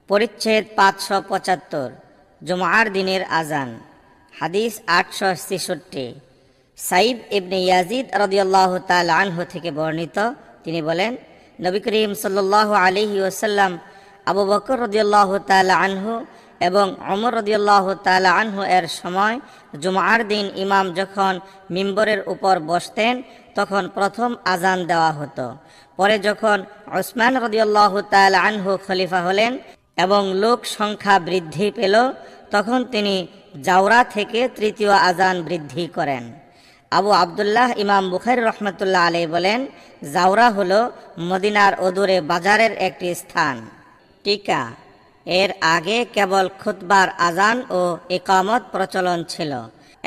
পরিচ্ছেদ 575 জুমার দিনের আজান। হাদিস 866। সাইব ইবনে ইয়াজিদ রাদিয়াল্লাহু তাআলা আনহু থেকে বর্ণিত, তিনি বলেন, নবী করিম সাল্লাল্লাহু আলাইহি ওয়াসাল্লাম আবু বকর রাদিয়াল্লাহু তাআলা আনহু এবং ওমর রাদিয়াল্লাহু তাআলা আনহু এর সময় জুমার দিন ইমাম যখন মিম্বরের উপর বসতেন তখন প্রথম আজান দেওয়া হতো। পরে যখন উসমান রাদিয়াল্লাহু তাআলা আনহু খলিফা হলেন এবং লোক সংখ্যা বৃদ্ধি পেল, তখন তিনি জাওরা থেকে তৃতীয় আজান বৃদ্ধি করেন। আবু আবদুল্লাহ ইমাম বুখারী রহমতুল্লাহ আলাইহি বলেন, জাওরা হলো মদিনার অদূরে বাজারের একটি স্থান। টিকা: এর আগে কেবল খুতবার আজান ও ইকামত প্রচলন ছিল।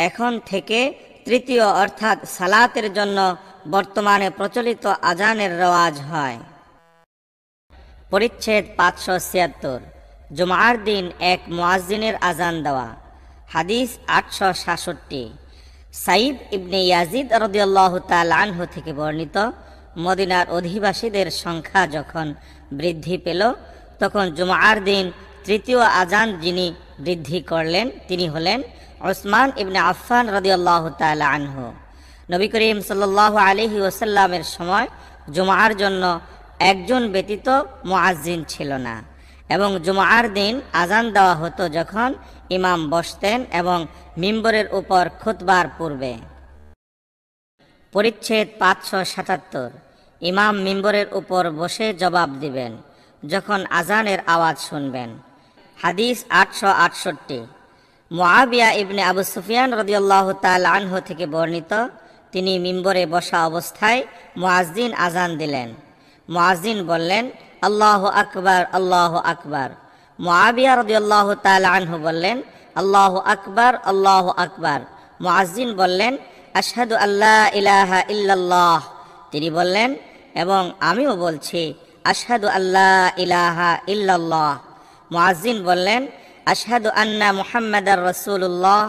এখন থেকে তৃতীয় অর্থাৎ সালাতের জন্য বর্তমানে প্রচলিত আজানের রেওয়াজ হয়। পরিচ্ছেদ 576 জুমার দিন এক মুয়াজ্জিনের আজান দেওয়া। হাদিস 867। সাইব ইবনে ইয়াজিদ রাদিয়াল্লাহু তাআলা আনহু থেকে বর্ণিত, মদিনার অধিবাসীদের সংখ্যা যখন বৃদ্ধি পেল তখন জুমার দিন তৃতীয় আজান যিনি বৃদ্ধি করলেন তিনি হলেন উসমান ইবনে আফফান রাদিয়াল্লাহু তাআলা আনহু। নবী করিম সাল্লাল্লাহু আলাইহি ওয়াসাল্লামের সময় জুমার জন্য একজন ব্যতীত মুয়াজ্জিন ছিল না এবং জুমার দিন আজান দেওয়া হতো যখন ইমাম বসতেন এবং মিম্বরের উপর খুতবার পূর্বে। পরিচ্ছেদ 577 ইমাম মিম্বরের উপর বসে জবাব দিবেন যখন আজানের আওয়াজ শুনবেন। হাদিস 868। মুআবিয়া ইবনে আবু সুফিয়ান রাদিয়াল্লাহু তাআলা আনহু থেকে বর্ণিত, তিনি মিম্বরে বসা অবস্থায় মুয়াজ্জিন আজান দিলেন। মুয়াজ্জিন বললেন, আল্লাহু আকবার, আল্লাহু আকবার। মুআবিয়া রাদিয়াল্লাহু তাআলা আনহু বললেন, আল্লাহু আকবার, আল্লাহু আকবার। মুয়াজ্জিন বললেন, আশহাদু আল্লা ইলাহা ইল্লাল্লাহ। তিনি বললেন, এবং আমিও বলছি, আশহাদু আল্লা ইলাহা ইল্লাল্লাহ। মুয়াজ্জিন বললেন, আশহাদু আন্না মুহাম্মাদার রাসূলুল্লাহ।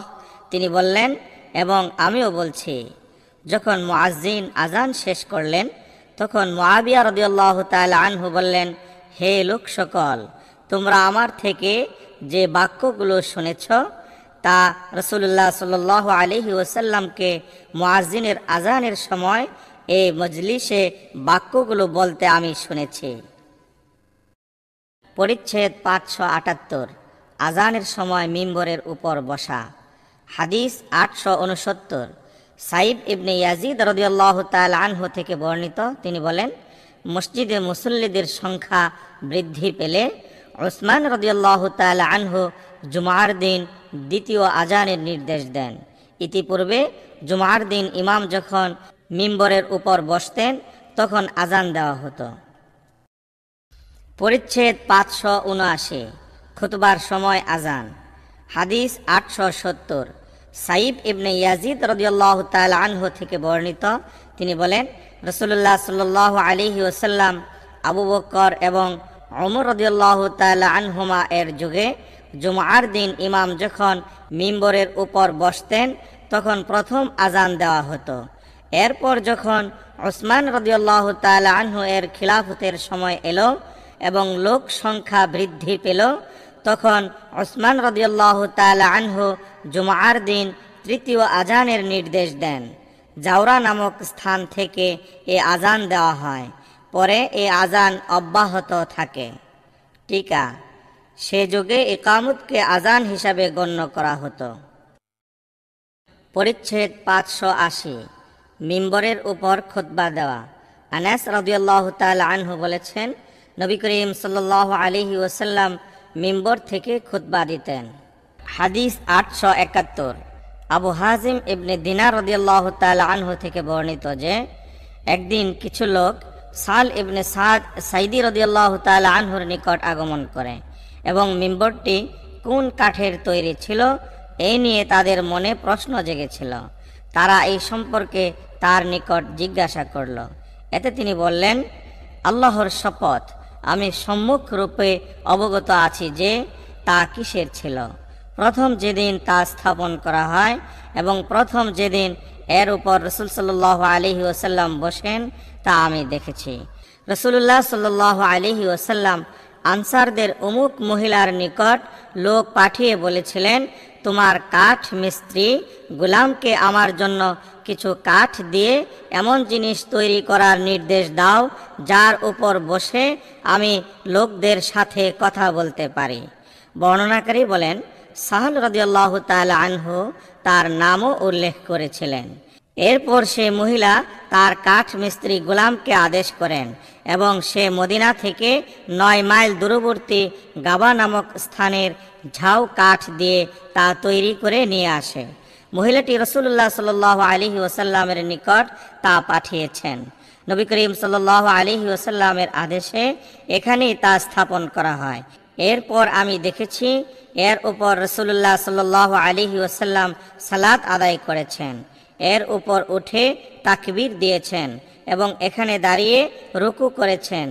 তিনি বললেন, এবং আমিও বলছি। যখন মুয়াজ্জিন আজান শেষ করলেন তখন মুআবিয়া রাদিয়াল্লাহু তাআলা আনহু বললেন, হে লোক সকল, তোমরা আমার থেকে যে বাক্যগুলো শুনেছ তা রাসূলুল্লাহ সাল্লাল্লাহু আলাইহি ওয়াসাল্লামকে মুয়াজ্জিনের আজানের সময় এই মজলিসে বাক্যগুলো বলতে আমি শুনেছি। পরিচ্ছেদ 578 আজানের সময় মিম্বরের উপর বসা। হাদিস 869। সাইব ইবনে ইয়াজিদ রাদিয়াল্লাহু তাআলা আনহু থেকে বর্ণিত, তিনি বলেন, মসজিদে মুসল্লিদের সংখ্যা বৃদ্ধি পেলে উসমান রাদিয়াল্লাহু তাআলা আনহু জুমার দিন দ্বিতীয় আজানের নির্দেশ দেন। ইতিপূর্বে জুমার দিন ইমাম যখন মিম্বরের উপর বসতেন তখন আজান দেওয়া হতো। পরিচ্ছেদ 579 খুতবার সময় আজান। হাদিস 870। সাইব ইবনে ইয়াজিদ রাদিয়াল্লাহু তাআলা আনহু থেকে বর্ণিত, তিনি বলেন, রাসূলুল্লাহ সাল্লাল্লাহু আলাইহি ওয়াসাল্লাম আবু বকর এবং ওমর রাদিয়াল্লাহু তাআলা আনহুমা এর যুগে জুমার দিন ইমাম যখন মিম্বরের উপর বসতেন তখন প্রথম আজান দেওয়া হতো। এরপর যখন উসমান রাদিয়াল্লাহু তাআলা আনহু এর খিলাফতের সময় এলো এবং লোক সংখ্যা বৃদ্ধি পেল তখন উসমান রাদিয়াল্লাহু তাআলা আনহু জুমার দিন তৃতীয় আজানের নির্দেশ দেন। জাওরা নামক স্থান থেকে এ আজান দেওয়া হয়। পরে এ আজান অব্যাহত থাকে। টিকা: সে যুগে ইকামতকে আজান হিসাবে গণ্য করা হতো। পরিচ্ছেদ 580 মিম্বরের উপর খুতবা দেওয়া। আনাস রাদিয়াল্লাহু তাআলা আনহু বলেছেন, নবী করিম সাল্লাল্লাহু আলাইহি ওয়াসাল্লাম মিম্বর থেকে খুতবা দিতেন। হাদিস 871। আবু হাজিম ইবনে দিনার রাদিয়াল্লাহু তাআলা আনহু থেকে বর্ণিত যে একদিন কিছু লোক সাল ইবনে সাদ সাইদি রাদিয়াল্লাহু তাআলা আনহুর নিকট আগমন করে এবং মিম্বরটি কোন কাঠের তৈরি ছিল এই নিয়ে তাদের মনে প্রশ্ন জেগেছিল। তারা এই সম্পর্কে তার নিকট জিজ্ঞাসা করল। এতে তিনি বললেন, আল্লাহর শপথ, আমি সম্মুখ রূপে অবগত আছি যে তা কিসের ছিল। প্রথম যেদিন তা স্থাপন করা হয় এবং প্রথম যেদিন এর উপর রাসূল সাল্লাল্লাহু আলাইহি ওয়াসাল্লাম বসেন তা আমি দেখেছি। রাসূলুল্লাহ সাল্লাল্লাহু আলাইহি ওয়াসাল্লাম আনসারদের অমুক মহিলার নিকট লোক পাঠিয়ে বলেছিলেন, তোমার কাঠ মিস্ত্রি গোলামকে আমার জন্য কিছু কাঠ দিয়ে এমন জিনিস তৈরি করার নির্দেশ দাও যার উপর বসে আমি লোকদের সাথে কথা বলতে পারি। বর্ণনাকারী বলেন, সাহল রাদিয়াল্লাহু তাআলা আনহু তার নামও উল্লেখ করেছিলেন। এরপর সে মহিলা তার কাঠ মিস্ত্রি গোলামকে আদেশ করেন এবং সে মদিনা থেকে 9 মাইল দূরবর্তী গাবা নামক স্থানের ঝাউ কাঠ দিয়ে তা তৈরি করে নিয়ে আসে। মহিলাটি রাসূলুল্লাহ সাল্লাল্লাহু আলাইহি ওয়াসাল্লামের নিকট তা পাঠিয়েছেন। নবী করিম সাল্লাল্লাহু আলাইহি ওয়াসাল্লামের আদেশে এখানেই তা স্থাপন করা হয়। এরপর আমি দেখেছি এর উপর রাসূলুল্লাহ সাল্লাল্লাহু আলাইহি ওয়াসাল্লাম সালাত আদায় করেছেন, এর উপর উঠে তাকবীর দিয়েছেন এবং এখানে দাঁড়িয়ে রুকু করেছেন।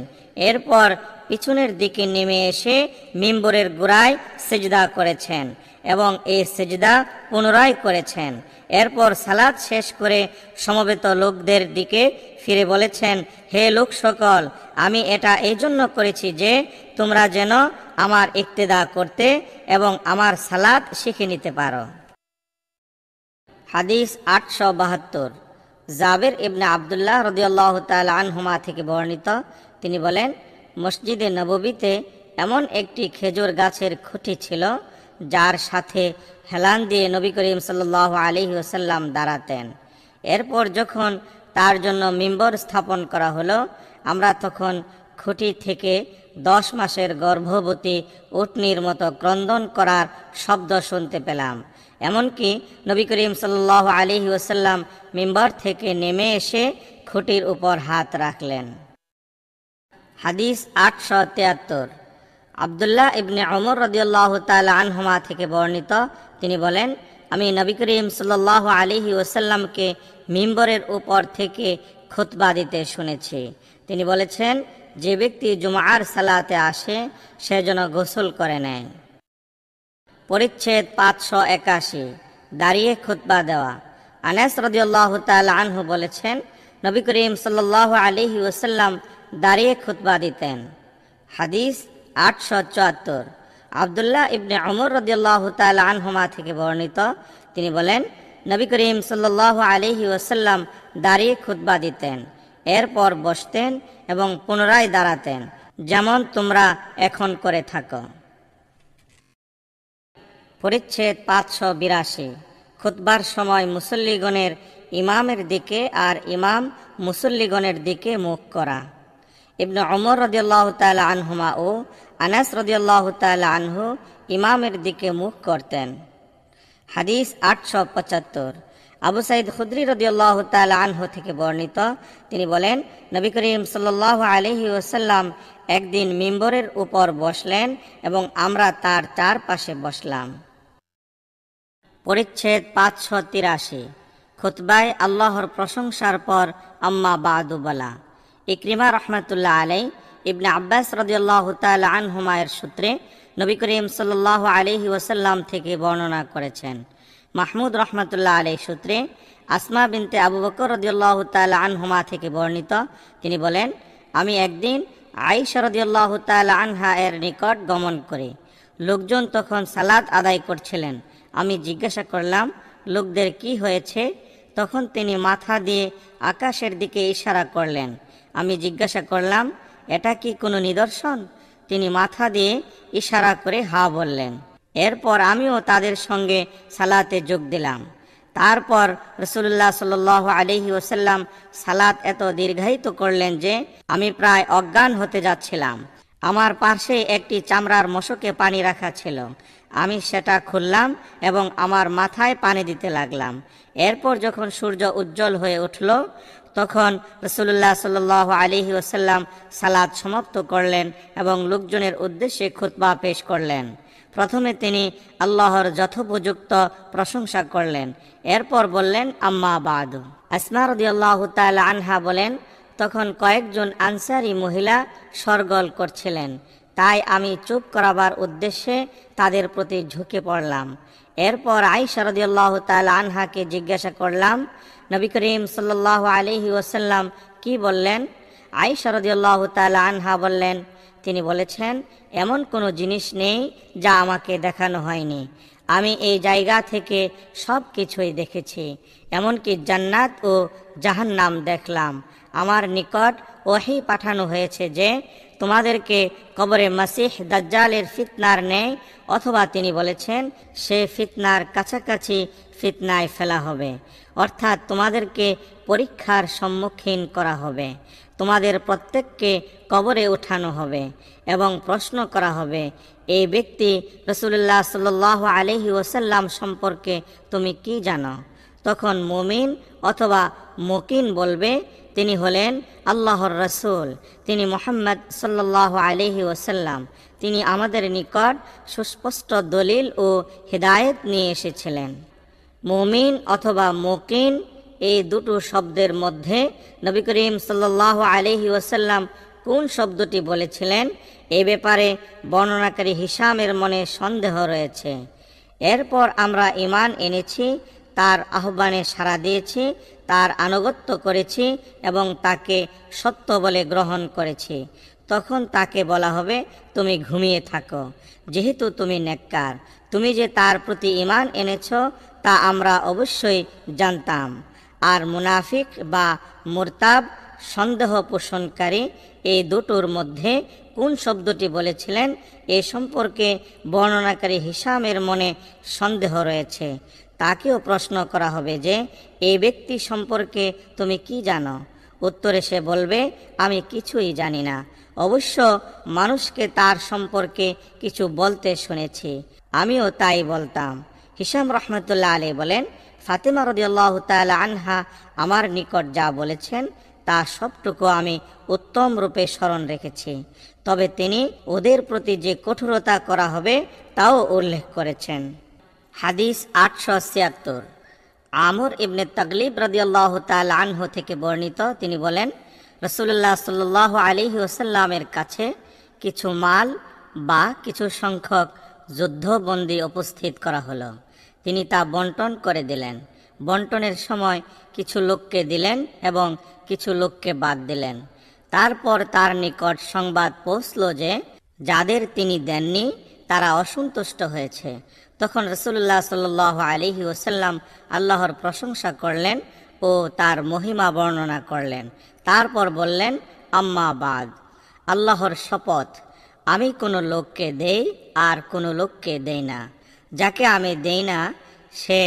এরপর পিছনের দিকে নেমে এসে মিম্বরের গোড়ায় সিজদা করেছেন এবং এই সিজদা পুনরায় করেছেন। এরপর সালাত শেষ করে সমবেত লোকদের দিকে ফিরে বলেছেন, হে লোক সকল, আমি এটা এই জন্য করেছি যে তোমরা যেন আমার ইক্তেদা করতে এবং আমার সালাত শিখে নিতে পারো। হাদিস 872। জাবের ইবনে আব্দুল্লাহ রাদিয়াল্লাহু তাআলা আনহুমা থেকে বর্ণিত, তিনি বলেন, মসজিদে নববীতে এমন একটি খেজুর গাছের খুঁটি ছিল যার সাথে হেলান দিয়ে নবী করিম সাল্লাল্লাহু আলাইহি ওয়াসাল্লাম দাঁড়াতেন। এরপর যখন তার জন্য মিম্বর স্থাপন করা হলো, আমরা তখন খুঁটি থেকে 10 মাসের গর্ভবতী উটনির মতো ক্রন্দন করার শব্দ শুনতে পেলাম। এমনকি নবী করিম সাল্লাল্লাহু আলাইহি ওয়াসাল্লাম মিম্বর থেকে নেমে এসে খুঁটির উপর হাত রাখলেন। হাদিস 873। আব্দুল্লাহ ইবনে ওমর রাদিয়াল্লাহু তাআলা আনহুমা থেকে বর্ণিত, তিনি বলেন, আমি নবী করিম সাল্লাল্লাহু আলাইহি ওয়াসাল্লামকে মিম্বরের উপর থেকে খুতবা দিতে শুনেছি। তিনি বলেছেন, যে ব্যক্তি জুমআর সালাতে আসে সে যেন গোসল করে নেয়। পরিচ্ছেদ 581। দাঁড়িয়ে খুতবা দেওয়া। আনাস রাদিয়াল্লাহু তাআলা আনহু বলেছেন, নবী করিম সাল্লাল্লাহু আলাইহি ওয়াসাল্লাম দাঁড়িয়ে খুতবা দিতেন। হাদিস 874। আব্দুল্লাহ ইবনে ওমর রাদিয়াল্লাহু তাআলা আনহুমা থেকে বর্ণিত, তিনি বলেন, নবী করিম সাল্লাল্লাহু আলাইহি ওয়াসাল্লাম দাঁড়িয়ে খুতবা দিতেন, এরপর বসতেন এবং পুনরায় দাঁড়াতেন, যেমন তোমরা এখন করে থাকো। পরিচ্ছেদ 582। খুতবার সময় মুসল্লিগণের ইমামের দিকে আর ইমাম মুসল্লিগণের দিকে মুখ করা। ইবনে ওমর রাদিয়াল্লাহু তাআলা আনহুমা ও আনাস রাদিয়াল্লাহু তাআলা আনহু ইমামের দিকে মুখ করতেন। হাদিস 875। আবু সাঈদ খুদরি রাদিয়াল্লাহু তাআলা আনহু থেকে বর্ণিত, তিনি বলেন, নবী করিম সাল্লাল্লাহু আলাইহি ওয়াসাল্লাম একদিন মিম্বরের উপর বসলেন এবং আমরা তার চারপাশে বসলাম। পরিচ্ছেদ 583। খুতবায় আল্লাহর প্রশংসার পর আম্মা বাদু বলা। ইকরিমা রাহমাতুল্লাহ আলাইহি ইবনে আব্বাস রাদিয়াল্লাহু তাআলা আনহুমা এর সূত্রে নবী করিম সাল্লাল্লাহু আলাইহি ওয়াসাল্লাম থেকে বর্ণনা করেছেন। মাহমুদ রাহমাতুল্লাহ আলাইহি সূত্রে আসমা বিনতে আবু বকর রাদিয়াল্লাহু তাআলা আনহুমা থেকে বর্ণিত, তিনি বলেন, আমি একদিন আয়েশা রাদিয়াল্লাহু তাআলা আনহা এর নিকট গমন করি। লোকজন তখন সালাত আদায় করছিলেন। আমি জিজ্ঞাসা করলাম, লোকদের কি হয়েছে? তখন তিনি মাথা দিয়ে আকাশের দিকে ইশারা করলেন। আমি জিজ্ঞাসা করলাম, এটা কি কোনো নিদর্শন? তিনি মাথা দিয়ে ইশারা করে হা বললেন। এরপর আমিও তাদের সঙ্গে সালাতে যোগ দিলাম। তারপর রাসূলুল্লাহ সাল্লাল্লাহু আলাইহি ওয়াসাল্লাম সালাত এত দীর্ঘায়িত করলেন যে আমি প্রায় অজ্ঞান হতে যাচ্ছিলাম। আমার পাশে একটি চামড়ার মশকে পানি রাখা ছিল। আমি সেটা খুললাম এবং আমার মাথায় পানি দিতে লাগলাম। এরপর যখন সূর্য উজ্জ্বল হয়ে উঠল, তখন রাসূলুল্লাহ সাল্লাল্লাহু আলাইহি ওয়াসাল্লাম সালাত সমাপ্ত করলেন এবং লোকজনের উদ্দেশ্যে খুতবা পেশ করলেন। প্রথমে তিনি আল্লাহর যথোপযুক্ত প্রশংসা করলেন, এরপর বললেন, আম্মা বাদু। আসমা রাদিয়াল্লাহু তাআলা আনহা বলেন, তখন কয়েকজন আনসারী মহিলা শরগোল করছিলেন, তাই আমি চুপ করাবার উদ্দেশ্যে তাদের প্রতি ঝুঁকে পড়লাম। এরপর আয়েশা রাদিয়াল্লাহু তাআলা আনহাকে জিজ্ঞাসা করলাম, নবী করিম সাল্লাল্লাহু আলাইহি ওয়াসাল্লাম কি বললেন? আয়েশা রাদিয়াল্লাহু তাআলা আনহা বললেন, তিনি বলেছেন, এমন কোনো জিনিস নেই যা আমাকে দেখানো হয়নি। আমি এই জায়গা থেকে সব কিছুই দেখেছি, এমনকি জান্নাত ও জাহান্নাম দেখলাম। আমার নিকট ওহী পাঠানো হয়েছে যে তোমাদেরকে কবরে মাসিহ দাজ্জালের ফিতনার নেই, অথবা তিনি বলেছেন সে ফিতনার কাছাকাছি ফিতনায় ফেলা হবে, অর্থাৎ তোমাদেরকে পরীক্ষার সম্মুখীন করা হবে। তোমাদের প্রত্যেককে কবরে উঠানো হবে এবং প্রশ্ন করা হবে, এই ব্যক্তি রাসূলুল্লাহ সাল্লাল্লাহু আলাইহি ওয়াসাল্লাম সম্পর্কে তুমি কি জানো? তখন মুমিন অথবা মুকিন বলবে, তিনি হলেন আল্লাহর রাসূল, তিনি মুহাম্মদ সাল্লাল্লাহু আলাইহি ওয়াসাল্লাম, তিনি আমাদের নিকট সুস্পষ্ট দলিল ও হিদায়াত নিয়ে এসেছিলেন। মুমিন অথবা মুকিন এই দুটো শব্দের মধ্যে নবী করিম সাল্লাল্লাহু আলাইহি ওয়াসাল্লাম কোন শব্দটি বলেছিলেন, এ ব্যাপারে বর্ণনাকারী হিশামের মনে সন্দেহ রয়েছে। এরপর আমরা ঈমান এনেছি, তার আহ্বানে সাড়া দিয়েছি, তার আনুগত্য করেছি এবং তাকে সত্য বলে গ্রহণ করেছি। তখন তাকে বলা হবে, তুমি ঘুমিয়ে থাকো, যেহেতু তুমি নেককার। তুমি যে তার প্রতি ঈমান এনেছ তা আমরা অবশ্যই জানতাম। আর মুনাফিক বা মুরতাব, সন্দেহ পোষণকারী, এই দুটোর মধ্যে কোন শব্দটি বলেছিলেন এ সম্পর্কে বর্ণনাকারী হিশামের মনে সন্দেহ রয়েছে। তাকেও প্রশ্ন করা হবে যে এই ব্যক্তি সম্পর্কে তুমি কি জানো? উত্তরে সে বলবে, আমি কিছুই জানি না, অবশ্য মানুষকে তার সম্পর্কে কিছু বলতে শুনেছি, আমিও তাই বলতাম। হিশাম রহমতুল্লাহ আলাইহি বলেন, ফাতেমা রাদিয়াল্লাহু তাআলা আনহা আমার নিকট যা বলেছেন তা সবটুকু আমি উত্তম রূপে স্মরণ রেখেছি, তবে তিনি ওদের প্রতি যে কঠোরতা করা হবে তাও উল্লেখ করেছেন। হাদিস 876, আমর ইবনে তাগলিব রাদিয়াল্লাহু তাআলা আনহু থেকে বর্ণিত, তিনি বলেন, রাসূলুল্লাহ সাল্লাল্লাহু আলাইহি ওয়াসাল্লামের কাছে কিছু মাল বা কিছু সংখ্যক যুদ্ধবন্দী উপস্থিত করা হলো। তিনি তা বন্টন করে দিলেন। বন্টনের সময় কিছু লোককে দিলেন এবং কিছু লোককে বাদ দিলেন। তারপর তার নিকট সংবাদ পৌঁছল যে যাদের তিনি দেননি তারা অসন্তুষ্ট হয়েছে। তখন রাসূলুল্লাহ সাল্লাল্লাহু আলাইহি ওয়াসাল্লাম আল্লাহর প্রশংসা করলেন ও তার মহিমা বর্ণনা করলেন। তারপর বললেন, আম্মা বাদ, আল্লাহর শপথ, আমি কোনো লোককে দেই আর কোনো লোককে দেই না। যাকে আমি দেই না সে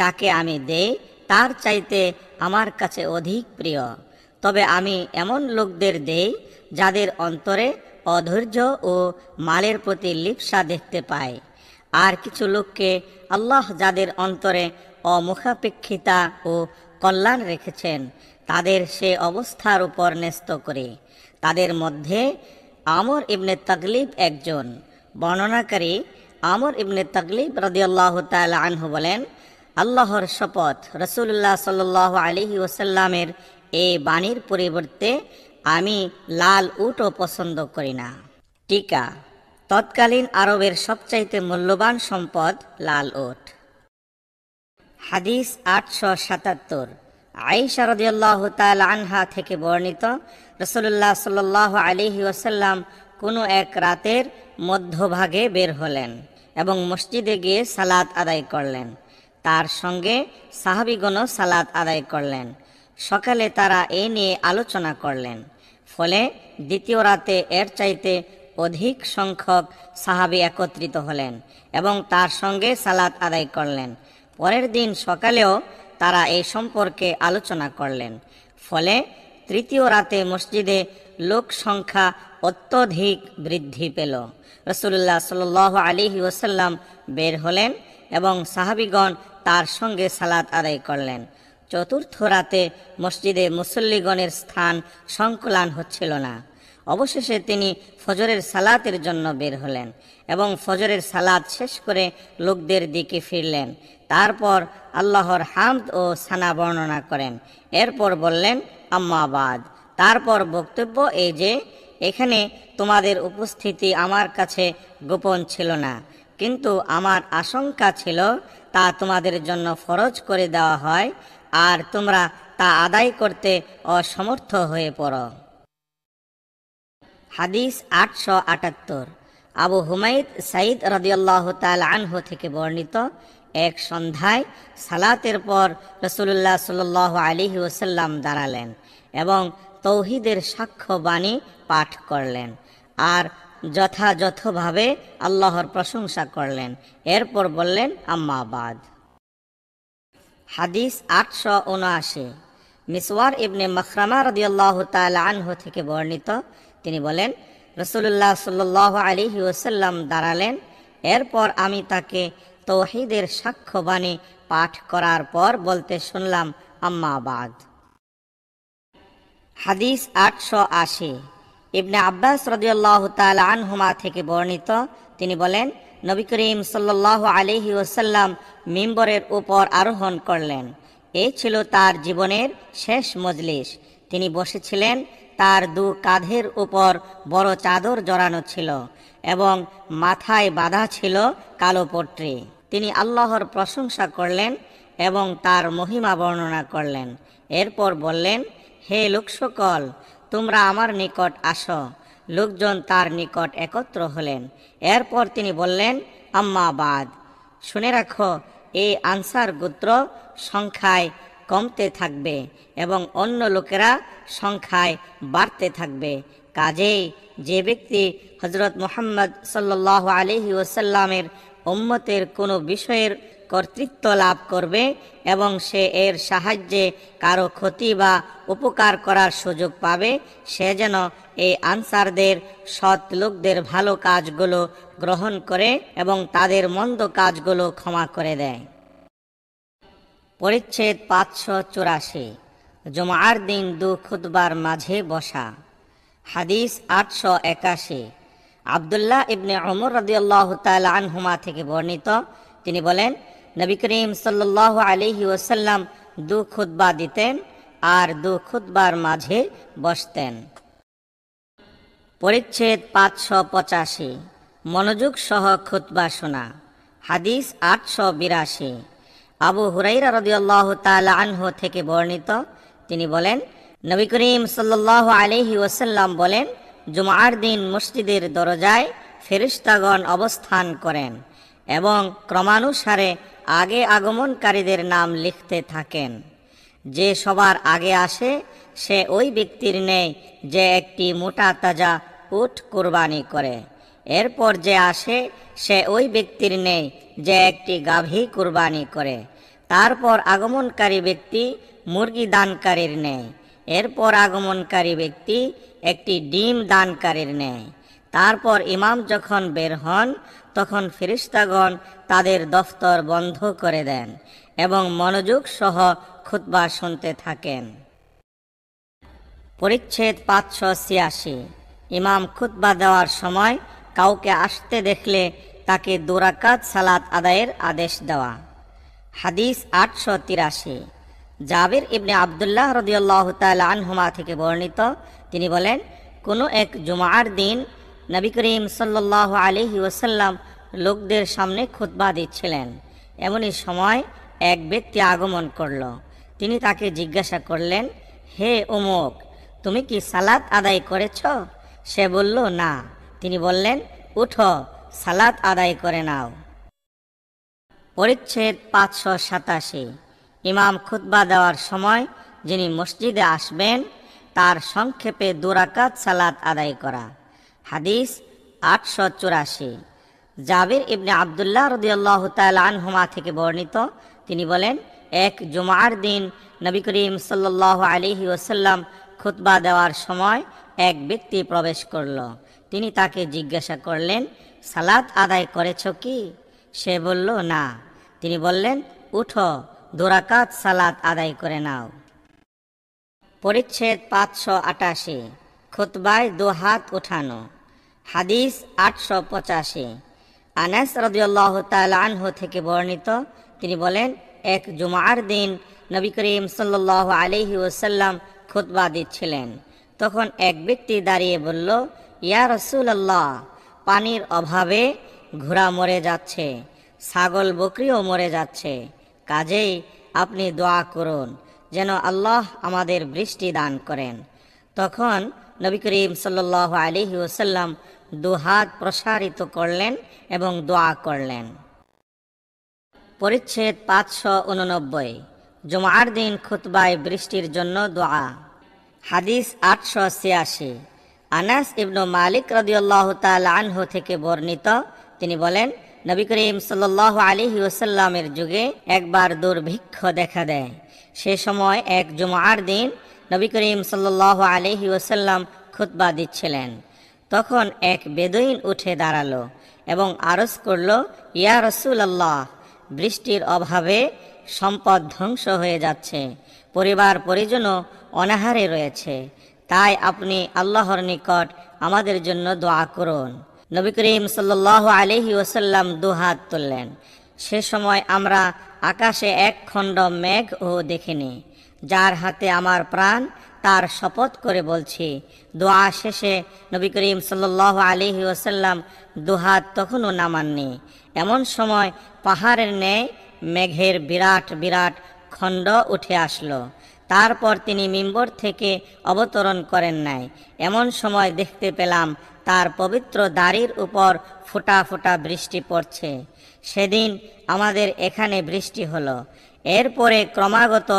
যাকে আমি দেই তার চাইতে আমার কাছে অধিক প্রিয়। তবে আমি এমন লোকদের দেই যাদের অন্তরে অধৈর্য ও মালের প্রতি লিপ্সা দেখতে পাই। আর কিছু লোককে আল্লাহ যাদের অন্তরে অমুখাপেক্ষিতা ও কল্যাণ রেখেছেন তাদের সে অবস্থার উপর ন্যস্ত করে। তাদের মধ্যে আমর ইবনে তাগলিব একজন। বর্ণনাকারী আমর ইবনে তাগলিব রাদিয়াল্লাহু তাআলা আনহু বলেন, আল্লাহর শপথ, রাসূলুল্লাহ সাল্লাল্লাহু আলাইহি ওয়াসাল্লামের এই বাণীর পরিবর্তে আমি লাল উটও পছন্দ করি না। টিকা, তৎকালীন আরবের সবচাইতে মূল্যবান সম্পদ লাল উট। হাদিস 877, আয়েশা রাদিয়াল্লাহু তাআলা আনহা থেকে বর্ণিত, রাসূলুল্লাহ সাল্লাল্লাহু আলাইহি ওয়াসাল্লাম কোনো এক রাতের মধ্যভাগে বের হলেন এবং মসজিদে গিয়ে সালাত আদায় করলেন। তার সঙ্গে সাহাবীগণও সালাত আদায় করলেন। সকালে তারা এ নিয়ে আলোচনা করলেন। ফলে দ্বিতীয় রাতে এর চাইতে অধিক সংখ্যক সাহাবী একত্রিত হলেন এবং তার সঙ্গে সালাত আদায় করলেন। পরের দিন সকালেও তারা এই সম্পর্কে আলোচনা করলেন। ফলে তৃতীয় রাতে মসজিদে লোক সংখ্যা অত্যধিক বৃদ্ধি পেল। রাসূলুল্লাহ সাল্লাল্লাহু আলাইহি ওয়াসাল্লাম বের হলেন এবং সাহাবীগণ তার সঙ্গে সালাত আদায় করলেন। চতুর্থ রাতে মসজিদে মুসল্লিগণের স্থান সংকুলান হচ্ছিল না। অবশেষে তিনি ফজরের সালাতের জন্য বের হলেন এবং ফজরের সালাত শেষ করে লোকদের দিকে ফিরলেন। তারপর আল্লাহর হামদ ও সানা বর্ণনা করেন। এরপর বললেন, আম্মা বাদ। তারপর বক্তব্য এই যে, এখানে তোমাদের উপস্থিতি আমার কাছে গোপন ছিল না, কিন্তু আমার আশঙ্কা ছিল তা তোমাদের জন্য ফরজ করে দেওয়া হয় আর তোমরা তা আদায় করতে অসমর্থ হয়ে পড়ো। হাদিস 878। আবু হুমাইদ সাইদ রাদিয়াল্লাহু তাআলা আনহু থেকে বর্ণিত, এক সন্ধ্যায় সালাতের পর রাসূলুল্লাহ সাল্লাল্লাহু আলাইহি ওয়াসাল্লাম দাঁড়ালেন এবং তৌহিদের সাক্ষ্য বাণী পাঠ করলেন আর যথাযথভাবে আল্লাহর প্রশংসা করলেন। এরপর বললেন, আম্মা বাদ। হাদিস 879। মিসওয়ার ইবনে মাখরামা রাদিয়াল্লাহু তাআলা আনহু থেকে বর্ণিত, তিনি বলেন, রাসূলুল্লাহ সাল্লাল্লাহু আলাইহি ওয়াসাল্লাম দাঁড়ালেন। এরপর আমি তাকে তৌহিদের সাক্ষ্যবাণী পাঠ করার পর বলতে শুনলাম, আম্মা বাদ। হাদিস 880। ইবনে আব্বাস রাদিয়াল্লাহু তাআলা আনহুমা থেকে বর্ণিত, তিনি বলেন, নবী করিম সাল্লাল্লাহু আলাইহি ওয়াসাল্লাম মিম্বরের উপর আরোহণ করলেন। এই ছিল তার জীবনের শেষ মজলিস। তিনি বসেছিলেন, তার দু কাঁধের উপর বড় চাদর জড়ানো ছিল এবং মাথায় বাঁধা ছিল কালো পট্রি। তিনি আল্লাহর প্রশংসা করলেন এবং তার মহিমা বর্ণনা করলেন। এরপর বললেন, হে লোকসকল, তোমরা আমার নিকট আসো। লোকজন তার নিকট একত্র হলেন। এরপর তিনি বললেন, আম্মা বাদ। শুনে রাখো, এই আনসার গোত্র সংখ্যায় কমতে থাকবে এবং অন্য লোকেরা সংখ্যায় বাড়তে থাকবে। কাজেই যে ব্যক্তি হযরত মুহাম্মদ সাল্লাল্লাহু আলাইহি ওয়াসাল্লামের উম্মতের কোনো বিষয়ের কর্তৃত্ব লাভ করবে এবং সে এর সাহায্যে কারো ক্ষতি বা উপকার করার সুযোগ পাবে, সে যেন এই আনসারদের সৎ লোকদের ভালো কাজগুলো গ্রহণ করে এবং তাদের মন্দ কাজগুলো ক্ষমা করে দেয়। পরিচ্ছেদ 584। জুমার দিন দু খুতবার মাঝে বসা। হাদিস 881। আব্দুল্লাহ ইবনে উমর রাদিয়াল্লাহু তাআলা আনহুমা থেকে বর্ণিত, তিনি বলেন, নবী করিম সাল্লাল্লাহু আলাইহি ওয়াসাল্লাম দু খুতবা দিতেন আর দু খুতবার মাঝে বসতেন। পরিচ্ছেদ 585। মনোযোগ সহ খুতবা শোনা। হাদিস 882। আবু হুরাইরা রাদিয়াল্লাহু তাআলা আনহু থেকে বর্ণিত, তিনি বলেন, নবী করিম সাল্লাল্লাহু আলাইহি ওয়াসাল্লাম বলেন, জুমার দিন মসজিদের দরজায় ফেরেশতাগণ অবস্থান করেন এবং ক্রমানুসারে আগে আগমনকারীদের নাম লিখতে থাকেন। যে সবার আগে আসে সে ওই ব্যক্তির নেই যে একটি মোটা তাজা উট কোরবানি করে। এরপর যে আসে সে ওই ব্যক্তির নেই যে একটি গাভী কোরবানি করে। তারপর আগমনকারী ব্যক্তি মুরগি দানকারীর নেয়। এরপর আগমনকারী ব্যক্তি একটি ডিম দানকারীর নেয়। তারপর ইমাম যখন বের হন তখন ফেরেশতাগণ তাদের দফতর বন্ধ করে দেন এবং মনোযোগ সহ খুতবা শুনতে থাকেন। পরিচ্ছেদ 586। ইমাম খুতবা দেওয়ার সময় কাউকে আসতে দেখলে তাকে 2 রাকাত সালাত আদায়ের আদেশ দেওয়া। হাদিস 883। জাবির ইবনে আব্দুল্লাহ রাদিয়াল্লাহু তাআলা আনহুমা থেকে বর্ণিত, তিনি বলেন, কোনো এক জুমার দিন নবী করিম সাল্লাল্লাহু আলাইহি ওয়াসাল্লাম লোকদের সামনে খুতবা দিচ্ছিলেন। এমনই সময় এক ব্যক্তি আগমন করল। তিনি তাকে জিজ্ঞাসা করলেন, হে অমুক, তুমি কি সালাত আদায় করেছ? সে বলল, না। তিনি বললেন, উঠো, সালাত আদায় করে নাও। পরিচ্ছেদ 587। ইমাম খুতবা দেওয়ার সময় যিনি মসজিদে আসবেন তার সংক্ষেপে 2 রাকাত সালাত আদায় করা। হাদিস 884। জাবির ইবনে আব্দুল্লাহ রাদিয়াল্লাহু তাআলা আনহুমা থেকে বর্ণিত, তিনি বলেন, এক জুমার দিন নবী করিম সাল্লাল্লাহু আলাইহি ওয়াসাল্লাম খুতবা দেওয়ার সময় এক ব্যক্তি প্রবেশ করল। তিনি তাকে জিজ্ঞাসা করলেন, সালাত আদায় করেছ কি? সে বলল, না। তিনি বললেন, উঠো, 2 রাকাত সালাত আদায় করে নাও। পরিচ্ছেদ 588। খুতবায় 2 হাত উঠানো। হাদিস 885। আনাস রাদিয়াল্লাহু তাআলা আনহু থেকে বর্ণিত, তিনি বলেন, এক জুমার দিন নবী করিম সাল্লাল্লাহু আলাইহি ওয়াসাল্লাম খুতবা দিচ্ছিলেন। তখন এক ব্যক্তি দাঁড়িয়ে বলল, ইয়া রাসূলুল্লাহ, পানির অভাবে ঘোড়া মরে যাচ্ছে, ছাগল বকরিও মরে যাচ্ছে। কাজেই আপনি দোয়া করুন যেন আল্লাহ আমাদের বৃষ্টি দান করেন। তখন নবী করিম সাল্লাল্লাহু আলাইহি ওয়াসাল্লাম দুহাত প্রসারিত করলেন এবং দোয়া করলেন। পরিচ্ছেদ 589। জুমার দিন খুতবায় বৃষ্টির জন্য দোয়া। হাদিস 886। আনাস ইবনু মালিক রাদিয়াল্লাহু তাআলা আনহু থেকে বর্ণিত, তিনি বলেন, নবী করিম সাল্লাল্লাহু আলাইহি ওয়াসাল্লামের যুগে একবার দুর্ভিক্ষ দেখা দেয়। সে সময় এক জুমার দিন নবী করিম সাল্লাল্লাহু আলাইহি ওয়াসাল্লাম খুতবা দিচ্ছিলেন। তখন এক বেদুইন উঠে দাঁড়ালো এবং আরজ করল, ইয়া রাসূলুল্লাহ, বৃষ্টির অভাবে সম্পদ ধ্বংস হয়ে যাচ্ছে, পরিবার পরিজনও অনাহারে রয়েছে, তাই আপনি আল্লাহর নিকট আমাদের জন্য দোয়া করুন। নবী করিম সাল্লাল্লাহু আলাইহি ওয়াসাল্লাম দুহাত তুললেন। সে সময় আমরা আকাশে এক খণ্ড মেঘও দেখিনি। যার হাতে আমার প্রাণ, তার শপথ করে বলছি, দোয়া শেষে নবী করিম সাল্লাল্লাহু আলাইহি ওয়াসাল্লাম দুহাত তখনও নামাননি। এমন সময় পাহাড়ের ন্যায় মেঘের বিরাট বিরাট খণ্ড উঠে আসলো। তারপর তিনি মিম্বর থেকে অবতরণ করেন নাই। এমন সময় দেখতে পেলাম তার পবিত্র দাড়ির উপর ফোঁটা ফোঁটা বৃষ্টি পড়ছে। সেদিন আমাদের এখানে বৃষ্টি হলো। এরপরে ক্রমাগত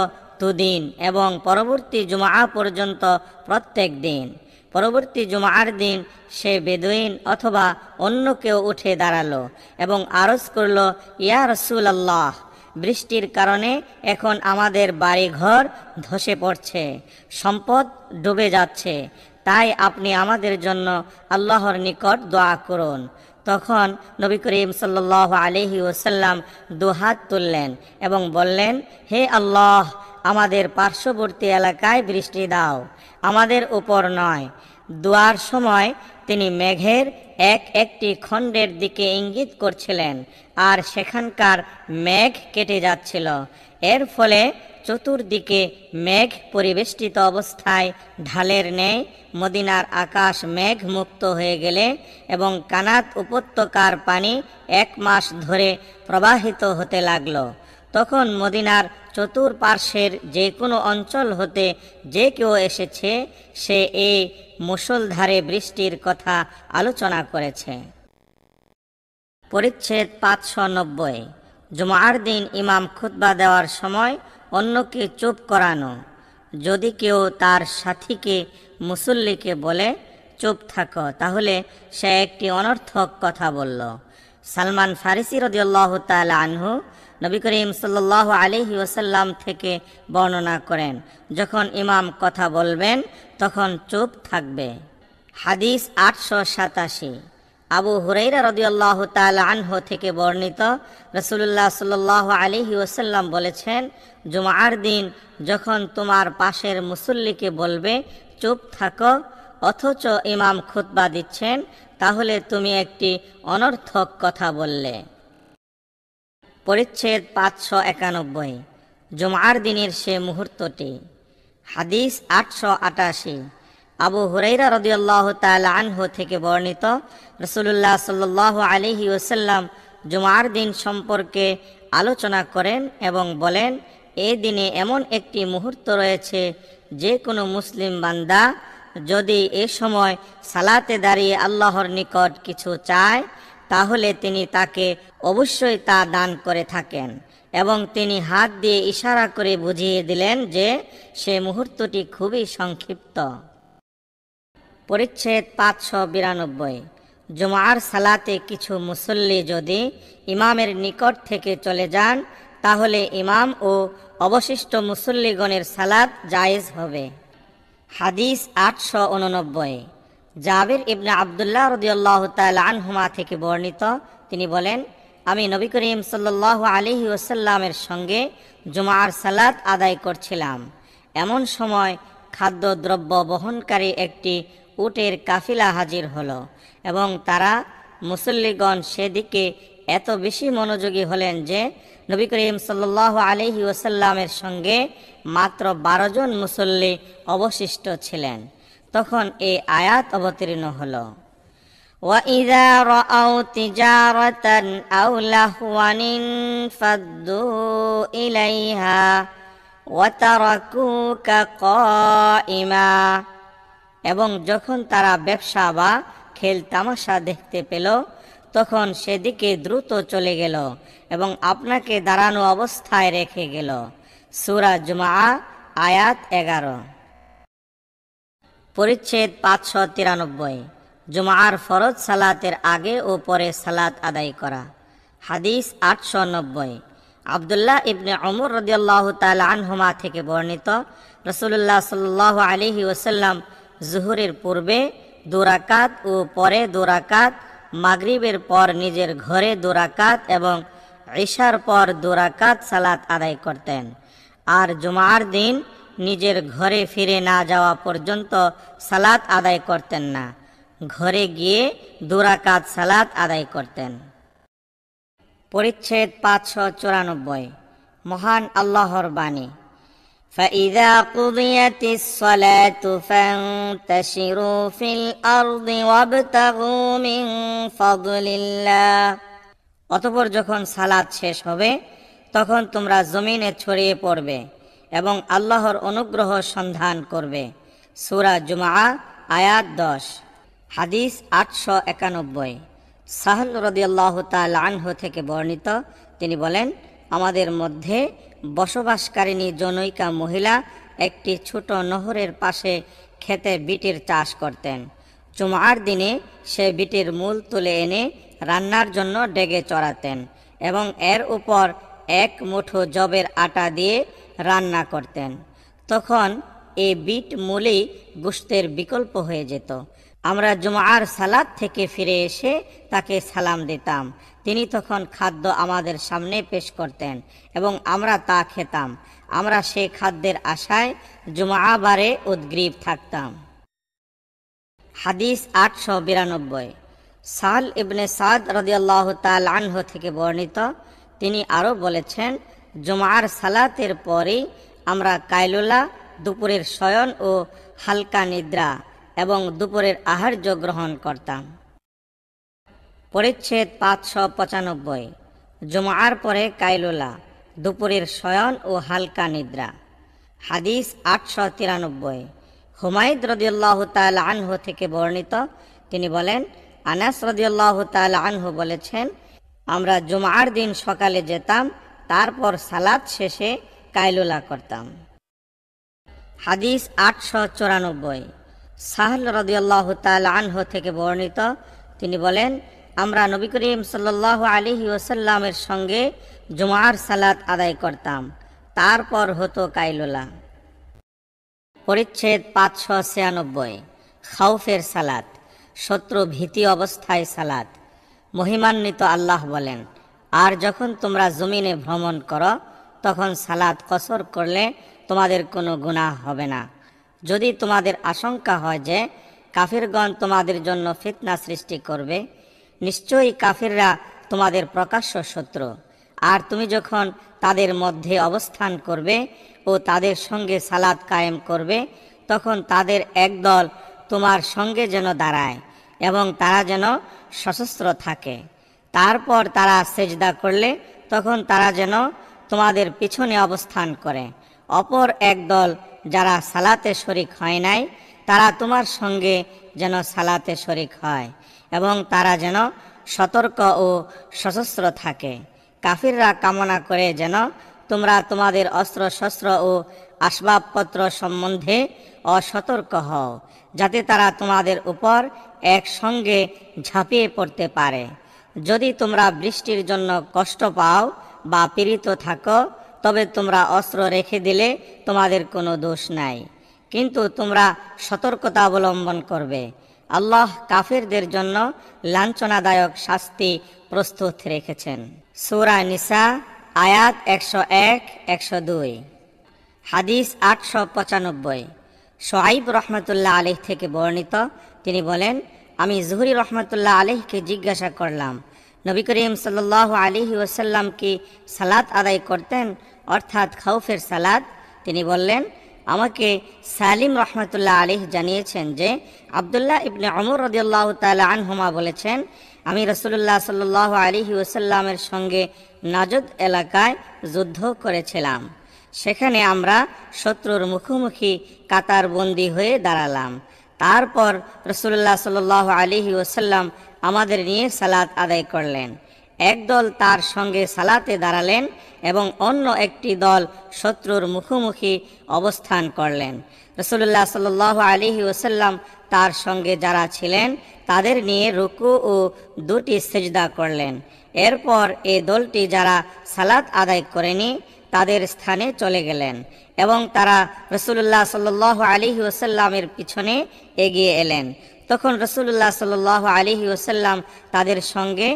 দুদিন এবং পরবর্তী জুমআ পর্যন্ত প্রত্যেক দিন। পরবর্তী জুমআর দিন সে বেদুইন অথবা অন্য কেউ উঠে দাঁড়ালো এবং আরজ করল, ইয়া রাসূলুল্লাহ, বৃষ্টির কারণে এখন আমাদের বাড়িঘর ধসে পড়ছে, সম্পদ ডুবে যাচ্ছে, তাই আপনি আমাদের জন্য আল্লাহর নিকট দোয়া করুন। তখন নবী করিম সাল্লাল্লাহু আলাইহি ওয়াসাল্লাম দুহাত তুললেন এবং বললেন, হে আল্লাহ, আমাদের পার্শ্ববর্তী এলাকায় বৃষ্টি দাও, আমাদের উপর নয়। দোয়ার সময় তিনি মেঘের একটি খণ্ডের দিকে ইঙ্গিত করছিলেন আর সেখানকার মেঘ কেটে যাচ্ছিল। এর ফলে চতুর্দিকে মেঘ পরিবেষ্টিত অবস্থায় ঢালের ন্যায় মদিনার আকাশ মেঘ মুক্ত হয়ে গেলে এবং কানাত উপত্যকার পানি 1 মাস ধরে প্রবাহিত হতে লাগলো। তখন মদিনার চতুর্পার্শ্বের যে কোনো অঞ্চল হতে যে কেউ এসেছে, সে এই মুষলধারে বৃষ্টির কথা আলোচনা করেছে। পরিচ্ছেদ 590। জুমার দিন ইমাম খুতবা দেওয়ার সময় অন্যকে চুপ করানো। যদি কেউ তার সাথীকে মুসল্লিকে বলে, চুপ থাকো, তাহলে সে একটি অনর্থক কথা বলল। সালমান ফারিসি রাদিয়াল্লাহু তাআলা আনহু নবী করিম সাল্লাল্লাহু আলাইহি ওয়াসাল্লাম থেকে বর্ণনা করেন, যখন ইমাম কথা বলবেন তখন চুপ থাকবে। হাদিস 887। আবু হুরাইরা রাদিয়াল্লাহু তাআলা আনহু থেকে বর্ণিত, রাসূলুল্লাহ সাল্লাল্লাহু আলাইহি ওয়াসাল্লাম বলেছেন, জুমার দিন যখন তোমার পাশের মুসল্লিকে বলবে চুপ থাকো, অথচ ইমাম খুতবা দিচ্ছেন, তাহলে তুমি একটি অনর্থক কথা বললে। পরিচ্ছেদ 591। জুমার দিনের সে মুহূর্তটি। হাদিস 888। আবু হুরাইরা রাদিয়াল্লাহু তাআলা আনহু থেকে বর্ণিত, রাসূলুল্লাহ সাল্লাল্লাহু আলাইহি ওয়াসাল্লাম জুমার দিন সম্পর্কে আলোচনা করেন এবং বলেন, এই দিনে এমন একটি মুহূর্ত রয়েছে, যে কোনো মুসলিম বান্দা যদি এ সময় সালাতে দাঁড়িয়ে আল্লাহর নিকট কিছু চায়, তাহলে তিনি তাকে অবশ্যই তা দান করে থাকেন। এবং তিনি হাত দিয়ে ইশারা করে বুঝিয়ে দিলেন যে সে মুহূর্তটি খুবই সংক্ষিপ্ত। পরিচ্ছেদ 592। জুমার সালাতে কিছু মুসল্লি যদি ইমামের নিকট থেকে চলে যান, তাহলে ইমাম ও অবশিষ্ট মুসল্লিগণের সালাত জায়েজ হবে। হাদিস 889। জাবির ইবনে আব্দুল্লাহ রাদিয়াল্লাহু তাআলা আনহুমা থেকে বর্ণিত, তিনি বলেন, আমি নবী করিম সাল্লাল্লাহু আলাইহি ওয়াসাল্লামের সঙ্গে জুমার সালাত আদায় করছিলাম। এমন সময় খাদ্যদ্রব্য বহনকারী একটি উটের কাফিলা হাজির হলো এবং তারা মুসল্লিগণ সেদিকে এত বেশি মনোযোগী হলেন যে নবী করিম সাল্লাল্লাহু আলাইহি ওয়াসাল্লামের সঙ্গে মাত্র 12 জন মুসল্লি অবশিষ্ট ছিলেন। তখন এই আয়াত অবতীর্ণ হলো, وَإِذَا رَأَوْا تِجَارَةً أَوْ لَهْوًا انفَضُّوا إِلَيْهَا وَتَرَكُوكَ قَائِمًا এবং যখন তারা ব্যবসা বা খেল তামাশা দেখতে পেল তখন সেদিকে দ্রুত চলে গেল এবং আপনাকে দাঁড়ানো অবস্থায় রেখে গেল। সূরা জুমআ আয়াত 11। পরিচ্ছেদ 593। জুমআর ফরজ সালাতের আগে ও পরে সালাত আদায় করা। হাদিস 890। আব্দুল্লাহ ইবনে ওমর রাদিয়াল্লাহু তাআলা আনহুমা থেকে বর্ণিত, রাসূলুল্লাহ সাল্লাল্লাহু আলাইহি ওয়াসাল্লাম জোহরের পূর্বে 2 রাকাত ও পরে 2 রাকাত, মাগরিবের পর নিজের ঘরে 2 রাকাত এবং ইশার পর 2 রাকাত সালাত আদায় করতেন। আর জুমআর দিন নিজের ঘরে ফিরে না যাওয়া পর্যন্ত সালাত আদায় করতেন না, ঘরে গিয়ে 2 রাকাত সালাত আদায় করতেন। পরিচ্ছেদ 594। মহান আল্লাহর বাণী, فَإِذَا قُضِيَتِ الصَّلَاةُ فَانتَشِرُوا فِي الْأَرْضِ وَابْتَغُوا مِن فَضْلِ اللَّهِ। অতঃপর যখন সালাত শেষ হবে তখন তোমরা জমিনে ছড়িয়ে পড়বে এবং আল্লাহর অনুগ্রহ সন্ধান করবে। সূরা জুমআ আয়াত 10। হাদিস 891। সাহল রাদিয়াল্লাহু তাআলা আনহু থেকে বর্ণিত, তিনি বলেন, আমাদের মধ্যে বসবাসকারিণী জনৈকা মহিলা একটি ছোট নহরের পাশে খেতে বিটের চাষ করতেন। জুমআর দিনে সে বিটের মূল তুলে এনে রান্নার জন্য ডেগে চড়াতেন এবং এর উপর 1 মুঠো যবের আটা দিয়ে রান্না করতেন। তখন এই বিট মূলই গোশতের বিকল্প হয়ে যেত। আমরা জুমআর সালাত থেকে ফিরে এসে তাকে সালাম দিতাম। তিনি তখন খাদ্য আমাদের সামনে পেশ করতেন এবং আমরা তা খেতাম। আমরা সেই খাদ্যের আশায় জুমআ বারে উদ্গ্রীব থাকতাম। হাদিস 892। সাহল ইবনে সাদ রাদিয়াল্লাহু তাআলা আনহু থেকে বর্ণিত, তিনি আরও বলেছেন, জুমআর সালাতের পরেই আমরা কাইলুলা, দুপুরের শয়ন ও হালকা নিদ্রা এবং দুপুরের আহার্য গ্রহণ করতাম। পরিচ্ছেদ 595। জুমআর পরে কাইলুলা, দুপুরের শয়ন ও হালকা নিদ্রা। হাদিস 893। হুমায়দ রাদিয়াল্লাহু তাআলা আনহু থেকে বর্ণিত, তিনি বলেন, আনাস রাদিয়াল্লাহু তাআলা আনহু বলেছেন, আমরা জুমআর দিন সকালে যেতাম, তারপর সালাত শেষে কাইলুলা করতাম। হাদিস 894। সাহল রাদিয়াল্লাহু তাআলা আনহু থেকে বর্ণিত, তিনি বলেন, আমরা নবী করিম সাল্লাল্লাহু আলাইহি ওয়াসাল্লামের সঙ্গে জুমআর সালাত আদায় করতাম, তারপর হতো কাইলুলা। পরিচ্ছেদ 596। খাউফের সালাত, শত্রু ভীতি অবস্থায় সালাত। মহিমান্বিত আল্লাহ বলেন, আর যখন তোমরা জমিনে ভ্রমণ করো তখন সালাত কসর করলে তোমাদের কোনো গুনাহ হবে না। যদি তোমাদের আশঙ্কা হয় যে কাফিরগণ তোমাদের জন্য ফিতনা সৃষ্টি করবে, নিশ্চয়ই কাফিররা তোমাদের প্রকাশ্য শত্রু। আর তুমি যখন তাদের মধ্যে অবস্থান করবে ও তাদের সঙ্গে সালাত কায়েম করবে, তখন তাদের একদল তোমার সঙ্গে যেন দাঁড়ায় এবং তারা যেন সশস্ত্র থাকে। তারপর তারা সেজদা করলে তখন তারা যেন তোমাদের পিছনে অবস্থান করে। অপর একদল যারা সালাতে শরিক হয় নাই, তারা তোমার সঙ্গে যেন সালাতে শরিক হয় এবং তারা যেন সতর্ক ও সশস্ত্র থাকে। কাফিররা কামনা করে যেন তোমরা তোমাদের অস্ত্রশস্ত্র ও আসবাবপত্র সম্বন্ধে অসতর্ক হও, যাতে তারা তোমাদের উপর একসঙ্গে ঝাঁপিয়ে পড়তে পারে। যদি তোমরা বৃষ্টির জন্য কষ্ট পাও বা পীড়িত থাকো, তবে তোমরা অস্ত্র রেখে দিলে তোমাদের কোনো দোষ নাই, কিন্তু তোমরা সতর্কতা অবলম্বন করবে। আল্লাহ কাফিরদের জন্য লাঞ্ছনাদায়ক শাস্তি প্রস্তুত রেখেছেন। সূরা নিসা আয়াত 101-102। হাদিস 895। শুআইব রহমতুল্লাহ আলাইহি থেকে বর্ণিত, তিনি বলেন, আমি জুহরি রহমতুল্লাহ আলাইহিকে জিজ্ঞাসা করলাম, নবী করিম সাল্লাল্লাহু আলাইহি ওয়াসাল্লাম কি সালাত আদায় করতেন, অর্থাৎ খাউফের সালাত? তিনি বললেন, আমাকে সালিম রহমতুল্লাহ আলাইহি জানিয়েছেন যে আব্দুল্লাহ ইবনে ওমর রাদিয়াল্লাহু তাআলা আনহুমা বলেছেন, আমি রাসূলুল্লাহ সাল্লাল্লাহু আলাইহি ওয়াসাল্লামের সঙ্গে নাজদ এলাকায় যুদ্ধ করেছিলাম। সেখানে আমরা শত্রুর মুখোমুখি কাতারবন্দি হয়ে দাঁড়ালাম। তারপর রাসূলুল্লাহ সাল্লাল্লাহু আলাইহি ওয়াসাল্লাম আমাদের নিয়ে সালাত আদায় করলেন। একদল তার সঙ্গে সালাতে দাঁড়ালেন এবং অন্য একটি দল শত্রুর মুখোমুখি অবস্থান করলেন। রাসূলুল্লাহ সাল্লাল্লাহু আলাইহি ওয়াসাল্লাম তার সঙ্গে যারা ছিলেন তাদের নিয়ে রুকু ও দুটি সিজদা করলেন। এরপর এই দলটি যারা সালাত আদায় করেনি তাদের স্থানে চলে গেলেন এবং তারা রাসূলুল্লাহ সাল্লাল্লাহু আলাইহি ওয়াসাল্লামের পিছনে এগিয়ে এলেন। তখন রাসূলুল্লাহ সাল্লাল্লাহু আলাইহি ওয়াসাল্লাম তাদের সঙ্গে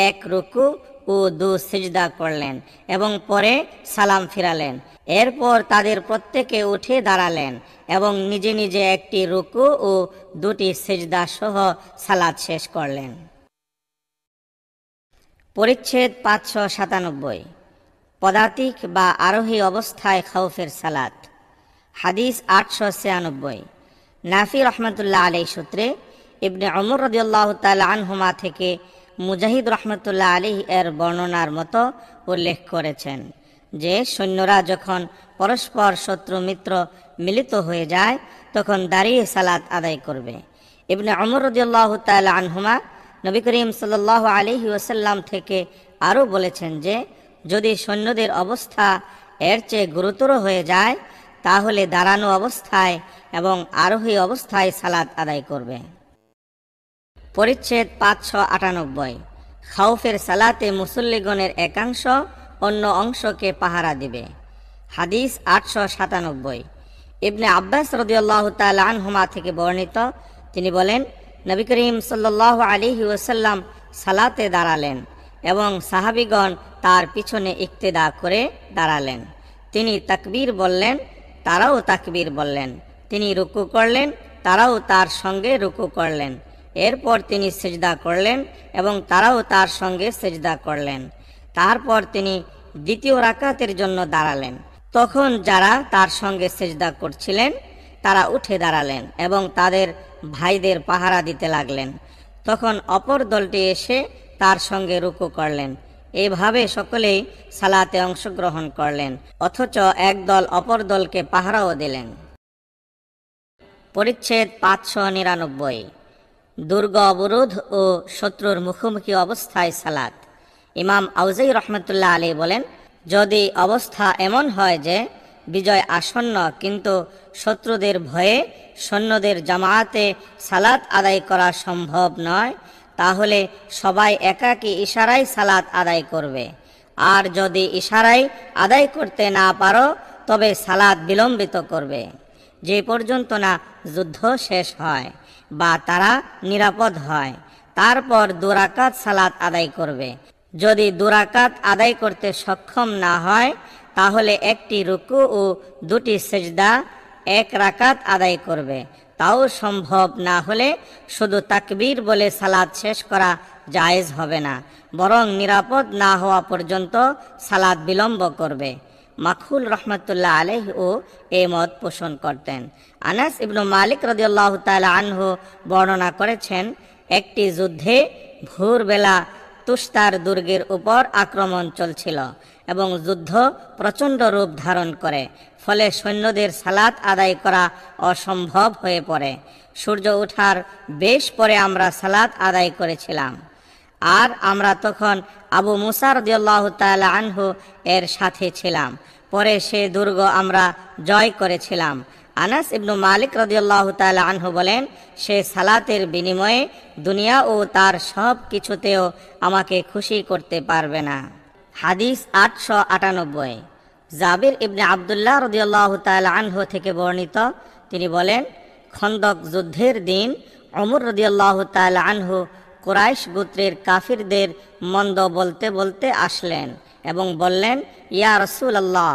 এক রুকু ও দু সিজদা করলেন এবং পরে সালাম ফিরালেন। এরপর তাদের প্রত্যেকে উঠে দাঁড়ালেন এবং নিজে নিজে একটি রুকু ও দুটি সিজদা সহ সালাত শেষ করলেন। পরিচ্ছেদ 597। পদাতিক বা আরোহী অবস্থায় খাউফের সালাত। হাদিস 896। নাফি রহমতুল্লাহ আলাইহি সূত্রে ইবনে ওমর রাদিয়াল্লাহু তাআলা আনহুমা থেকে মুজাহিদ রহমতুল্লাহ আলাইহি এর বর্ণনার মতো উল্লেখ করেছেন যে সৈন্যরা যখন পরস্পর শত্রু মিত্র মিলিত হয়ে যায় তখন দাঁড়িয়ে সালাত আদায় করবে। ইবনে ওমর রাদিয়াল্লাহু তাআলা আনহুমা নবী করিম সাল্লাল্লাহু আলাইহি ওয়াসাল্লাম থেকে আরও বলেছেন যে যদি সৈন্যদের অবস্থা এর চেয়ে গুরুতর হয়ে যায় তাহলে দাঁড়ানো অবস্থায় এবং আরোহী অবস্থায় সালাত আদায় করবে। পরিচ্ছেদ 598। খাউফের সালাতে মুসল্লিগণের একাংশ অন্য অংশকে পাহারা দিবে। হাদিস 897। ইবনে আব্বাস রাদিয়াল্লাহু তাআলা আনহুমা থেকে বর্ণিত, তিনি বলেন, নবী করিম সাল্লাল্লাহু আলাইহি ওয়াসাল্লাম সালাতে দাঁড়ালেন এবং সাহাবীগণ তার পিছনে ইক্তেদা করে দাঁড়ালেন। তিনি তাকবীর বললেন, তারাও তাকবীর বললেন। তিনি রুকু করলেন, তারাও তার সঙ্গে রুকু করলেন। এরপর তিনি সিজদা করলেন এবং তারাও তার সঙ্গে সিজদা করলেন। তারপর তিনি দ্বিতীয় রাকাতের জন্য দাঁড়ালেন। তখন যারা তার সঙ্গে সিজদা করছিলেন তারা উঠে দাঁড়ালেন এবং তাদের ভাইদের পাহারা দিতে লাগলেন। তখন অপর দলটি এসে তার সঙ্গে রুকু করলেন। এইভাবে সকলেই সালাতে অংশগ্রহণ করলেন, অথচ এক দল অপর দলকে পাহারাও দিলেন। পরিচ্ছেদ 599। দুর্গ অবরোধ ও শত্রুর মুখোমুখি অবস্থায় সালাত। ইমাম আউজাই রহমতুল্লাহ আলাইহি বলেন, যদি অবস্থা এমন হয় যে বিজয় আসন্ন কিন্তু শত্রুদের ভয়ে সৈন্যদের জামায়াতে সালাত আদায় করা সম্ভব নয়, তাহলে সবাই একাকী ইশারায় সালাত আদায় করবে। আর যদি ইশারায় আদায় করতে না পারো তবে সালাত বিলম্বিত করবে যে পর্যন্ত না যুদ্ধ শেষ হয় বা তারা নিরাপদ হয়। তারপর 2 রাকাত সালাত আদায় করবে। যদি 2 রাকাত আদায় করতে সক্ষম না হয় তাহলে একটি রুকু ও 2টি সিজদা 1 রাকাত আদায় করবে। তাও সম্ভব না হলে শুধু তাকবীর বলে সালাত শেষ করা জায়েজ হবে না, বরং নিরাপদ না হওয়া পর্যন্ত সালাত বিলম্ব করবে। মাখুল রহমতুল্লাহ আলাইহি ও এই মত পোষণ করতেন। আনাস ইবনু মালিক রাদিয়াল্লাহু তাআলা আনহু বর্ণনা করেছেন, একটি যুদ্ধে ভোরবেলা তুস্তার দুর্গের উপর আক্রমণ চলছিল এবং যুদ্ধ প্রচণ্ড রূপ ধারণ করে, ফলে সৈন্যদের সালাত আদায় করা অসম্ভব হয়ে পড়ে। সূর্য ওঠার বেশ পরে আমরা সালাত আদায় করেছিলাম, আর আমরা তখন আবু মুসা রাদিয়াল্লাহু তাআলা আনহু এর সাথে ছিলাম। পরে সে দুর্গ আমরা জয় করেছিলাম। আনাস ইবনু মালিক রাদিয়াল্লাহু তাআলা আনহু বলেন, সে সালাতের বিনিময়ে দুনিয়া ও তার সব কিছুতেও আমাকে খুশি করতে পারবে না। হাদিস 898। জাবির ইবনে আব্দুল্লাহ রাদিয়াল্লাহু তাআলা আনহু থেকে বর্ণিত, তিনি বলেন, খন্দক যুদ্ধের দিন ওমর রাদিয়াল্লাহু তাআলা আনহু কুরাইশ গোত্রের কাফিরদের মন্দ বলতে বলতে আসলেন এবং বললেন, ইয়া রাসূলুল্লাহ,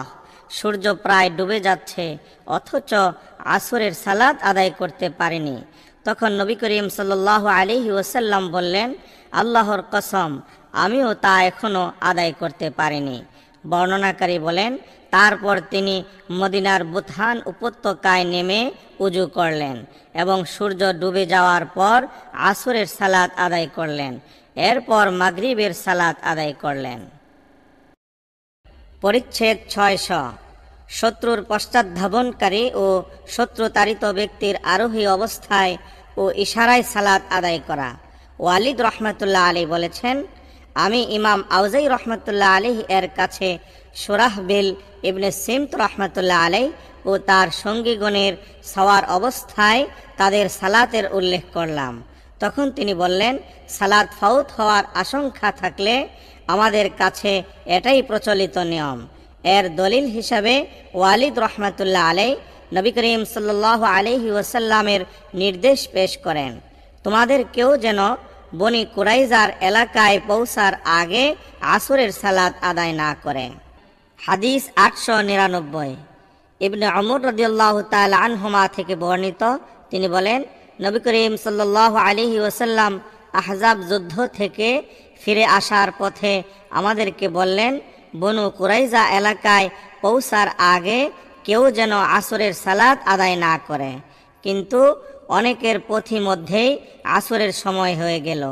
সূর্য প্রায় ডুবে যাচ্ছে, অথচ আসরের সালাত আদায় করতে পারেনি। তখন নবী করিম সাল্লাল্লাহু আলাইহি ওয়াসাল্লাম বললেন, আল্লাহর কসম, আমিও তা এখনো আদায় করতে পারিনি। বর্ণনাকারী বলেন, তারপর তিনি মদিনার বুতহান উপত্যকায় নেমে উজু করলেন এবং সূর্য ডুবে যাওয়ার পর আসরের সালাত আদায় করলেন। এরপর মাগরিবের সালাত আদায় করলেন। পরিচ্ছেদ 600। শত্রুর পশ্চাৎধাবনকারী ও শত্রুতাড়িত ব্যক্তির আরোহী অবস্থায় ও ইশারায় সালাত আদায় করা। ওয়ালিদ রহমতুল্লাহ আলী বলেছেন, আমি ইমাম আউজাই রহমতুল্লাহ আলী এর কাছে সুরাহবিল ইবনে সিমত রহমতুল্লাহ আলী ও তার সঙ্গীগণের সওয়ার অবস্থায় তাদের সালাতের উল্লেখ করলাম। তখন তিনি বললেন, সালাত ফাউত হওয়ার আশঙ্কা থাকলে আমাদের কাছে এটাই প্রচলিত নিয়ম। এর দলিল হিসাবে ওয়ালিদ রহমতুল্লাহ আলী নবী করিম সাল্লাল্লাহু আলাইহি ওয়াসাল্লামের নির্দেশ পেশ করেন, তোমাদের কেউ যেন বনি কুরাইজার এলাকায় পৌঁছার আগে আসরের সালাত আদায় না করে। হাদিস 899। ইবনে উমর রাদিয়াল্লাহু তাআলা আনহুমা থেকে বর্ণিত, তিনি বলেন, নবী করিম সাল্লাল্লাহু আলাইহি ওয়াসাল্লাম আহজাব যুদ্ধ থেকে ফিরে আসার পথে আমাদেরকে বললেন, বনু কুরাইজা এলাকায় পৌঁছার আগে কেউ যেন আসরের সালাত আদায় না করে। কিন্তু অনেকের পথি মধ্যেই আসরের সময় হয়ে গেল।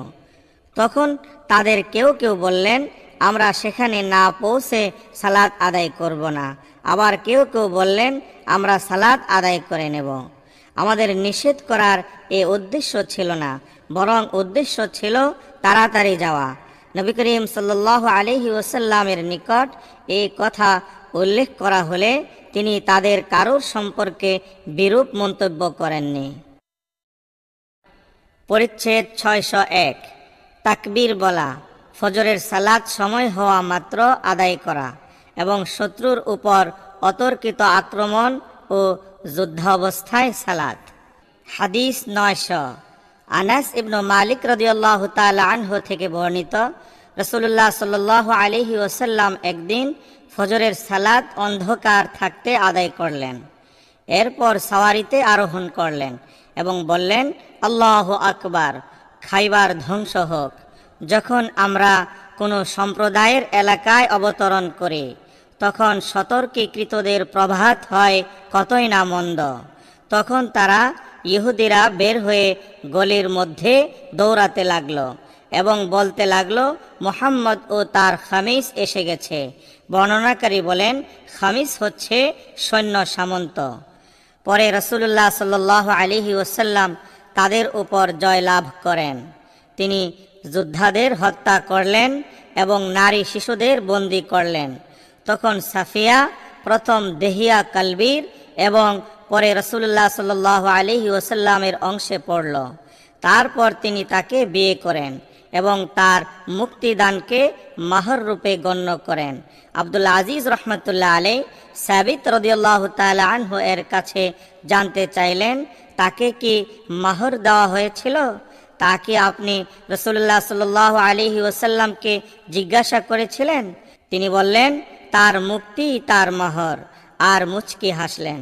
তখন তাদের কেউ কেউ বললেন, আমরা সেখানে না পৌঁছে সালাত আদায় করব না। আবার কেউ কেউ বললেন, আমরা সালাত আদায় করে নেব। আমাদের নিষেধ করার এ উদ্দেশ্য ছিল না, বরং উদ্দেশ্য ছিল তাড়াতাড়ি যাওয়া। নবী করিম সাল্লাল্লাহু আলাইহি ওয়াসাল্লামের নিকট এই কথা উল্লেখ করা হলে তিনি তাদের কারোর সম্পর্কে বিরূপ মন্তব্য করেননি। পরিচ্ছেদ 601। তাকবীর বলা, ফজরের সালাত সময় হওয়া মাত্র আদায় করা এবং শত্রুর উপর অতর্কিত আক্রমণ ও যুদ্ধাবস্থায় সালাত। হাদিস 900। আনাস ইবনে মালিক রাদিয়াল্লাহু তাআলা আনহু থেকে বর্ণিত, রাসূলুল্লাহ সাল্লাল্লাহু আলাইহি ওয়াসাল্লাম একদিন ফজরের সালাত অন্ধকার থাকতে আদায় করলেন। এরপর সাওয়ারিতে আরোহণ করলেন এবং বললেন, আল্লাহু আকবার, খাইবার ধ্বংস হোক। যখন আমরা কোনো সম্প্রদায়ের এলাকায় অবতরণ করি তখন সতর্কীকৃতদের প্রভাত হয় কতই না মন্দ। তখন তারা ইহুদিরা বের হয়ে গলির মধ্যে দৌড়াতে লাগলো এবং বলতে লাগলো, মুহাম্মদ ও তার খামিস এসে গেছে। বর্ণনাকারী বলেন, খামিস হচ্ছে সৈন্য সামন্ত। পরে রাসূলুল্লাহ সাল্লাল্লাহু আলাইহি ওয়াসাল্লাম তাদের উপর জয়লাভ করেন। তিনি যোদ্ধাদের হত্যা করলেন এবং নারী শিশুদের বন্দী করলেন। তখন সাফিয়া প্রথম দেহিয়া কালবির এবং পরে রাসূলুল্লাহ সাল্লাল্লাহু আলাইহি ওয়াসাল্লামের অংশে পড়ল। তারপর তিনি তাকে বিয়ে করেন এবং তার মুক্তিদানকে মাহর রূপে গণ্য করেন। আব্দুল আজিজ রহমতুল্লাহ আলাইহি সাবিত রাদিয়াল্লাহু তাআলা আনহু এর কাছে জানতে চাইলেন, তাকে কি মাহর দেওয়া হয়েছিল? তা কি আপনি রাসূলুল্লাহ সাল্লাল্লাহু আলাইহি ওয়াসাল্লামকে জিজ্ঞাসা করেছিলেন? তিনি বললেন, তার মুক্তি তার মাহর, আর মুচকি হাসলেন।